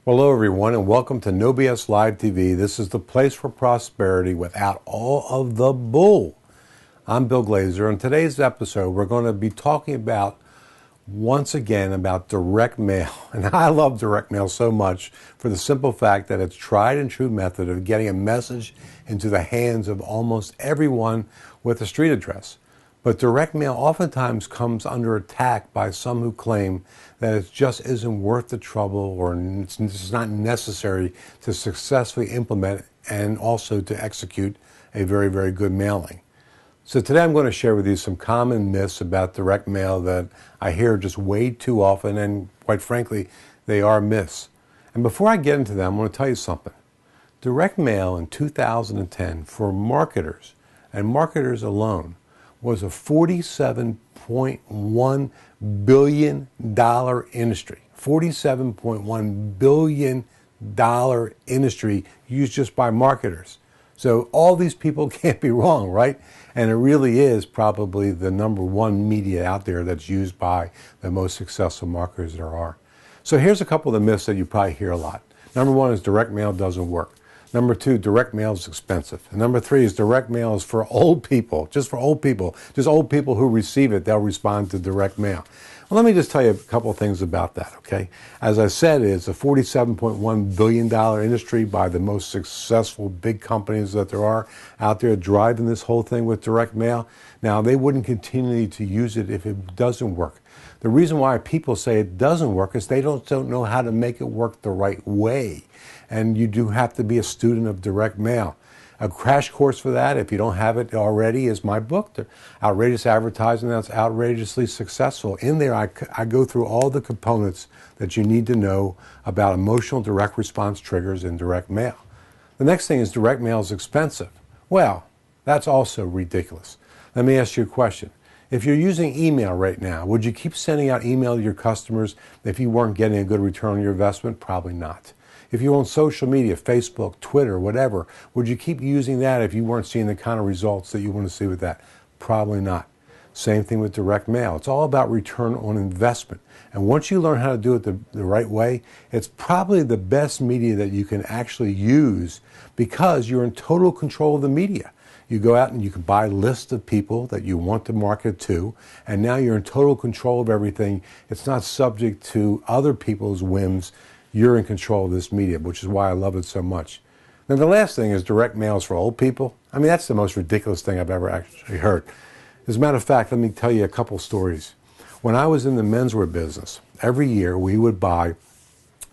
Well, hello everyone, and welcome to No BS Live TV. This is the place for prosperity without all of the bull. I'm Bill Glazer. In today's episode, we're going to be talking about, once again, about direct mail. And I love direct mail so much for the simple fact that it's a tried and true method of getting a message into the hands of almost everyone with a street address. But direct mail oftentimes comes under attack by some who claim that it just isn't worth the trouble or it's not necessary to successfully implement and also to execute a very, very good mailing. So today I'm going to share with you some common myths about direct mail that I hear just way too often, and quite frankly, they are myths. And before I get into them, I want to tell you something. Direct mail in 2010 for marketers and marketers alone was a $47.1 billion industry. $47.1 billion industry used just by marketers. So all these people can't be wrong, right? And it really is probably the number one media out there that's used by the most successful marketers there are. So here's a couple of the myths that you probably hear a lot. Number one is direct mail doesn't work. Number two, direct mail is expensive. And number three is direct mail is for old people, just for old people. Just old people who receive it, they'll respond to direct mail. Well, let me just tell you a couple of things about that, okay? As I said, it's a $47.1 billion industry by the most successful big companies that there are out there driving this whole thing with direct mail. Now, they wouldn't continue to use it if it doesn't work. The reason why people say it doesn't work is they don't know how to make it work the right way. And you do have to be a student of direct mail. A crash course for that, if you don't have it already, is my book, Outrageous Advertising That's Outrageously Successful. In there, I go through all the components that you need to know about emotional direct response triggers in direct mail. The next thing is direct mail is expensive. Well, that's also ridiculous. Let me ask you a question. If you're using email right now, would you keep sending out email to your customers if you weren't getting a good return on your investment? Probably not. If you're on social media, Facebook, Twitter, whatever, would you keep using that if you weren't seeing the kind of results that you want to see with that? Probably not. Same thing with direct mail. It's all about return on investment. And once you learn how to do it the right way, it's probably the best media that you can actually use because you're in total control of the media. You go out and you can buy lists of people that you want to market to, and now you're in total control of everything. It's not subject to other people's whims. You're in control of this media, which is why I love it so much. Now, the last thing is direct mail is for old people. I mean, that's the most ridiculous thing I've ever actually heard. As a matter of fact, let me tell you a couple stories. When I was in the menswear business, every year we would buy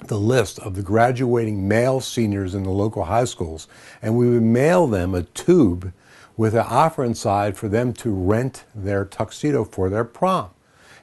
the list of the graduating male seniors in the local high schools, and we would mail them a tube with an offer inside for them to rent their tuxedo for their prom.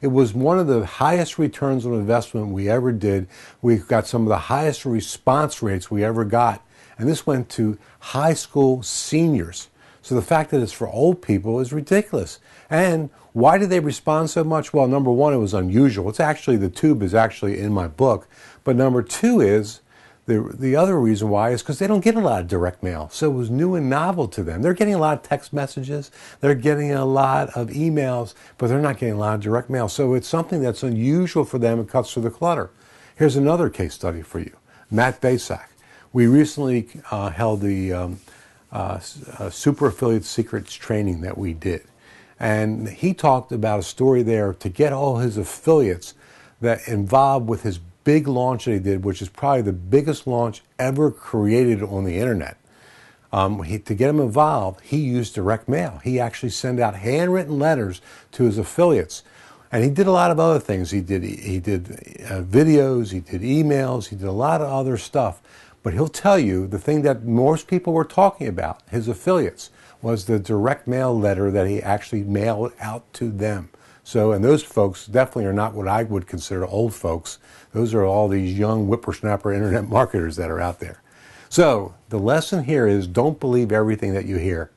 It was one of the highest returns on investment we ever did. We got some of the highest response rates we ever got. And this went to high school seniors. So the fact that it's for old people is ridiculous. And why did they respond so much? Well, number one, it was unusual. The tube is actually in my book. But number two is, the other reason why is because they don't get a lot of direct mail. So it was new and novel to them. They're getting a lot of text messages. They're getting a lot of emails, but they're not getting a lot of direct mail. So it's something that's unusual for them and cuts through the clutter. Here's another case study for you. Matt Basak. We recently held the Super Affiliate Secrets training that we did. And he talked about a story there to get all his affiliates that involved with his big launch that he did, which is probably the biggest launch ever created on the internet. To get him involved, he used direct mail. He actually sent out handwritten letters to his affiliates. And he did a lot of other things. He did videos, he did emails, he did a lot of other stuff. But he'll tell you the thing that most people were talking about, his affiliates, was the direct mail letter that he actually mailed out to them. So, and those folks definitely are not what I would consider old folks. Those are all these young whippersnapper internet marketers that are out there. So, the lesson here is don't believe everything that you hear.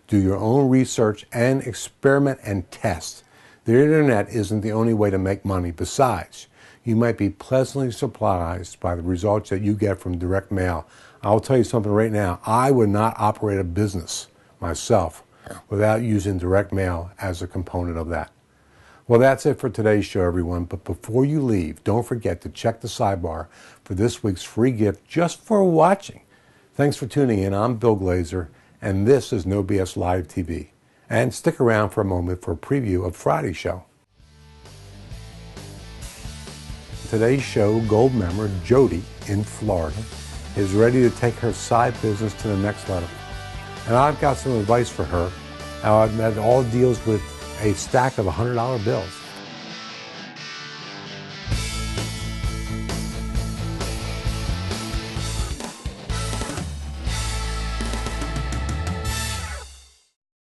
Do your own research and experiment and test. The internet isn't the only way to make money. Besides, you might be pleasantly surprised by the results that you get from direct mail. I'll tell you something right now. I would not operate a business myself without using direct mail as a component of that. Well, that's it for today's show, everyone. But before you leave, don't forget to check the sidebar for this week's free gift just for watching. Thanks for tuning in. I'm Bill Glazer, and this is No BS Live TV. And stick around for a moment for a preview of Friday's show. Today's show, gold member Jody in Florida is ready to take her side business to the next level. And I've got some advice for her. That all deals with a stack of $100 bills.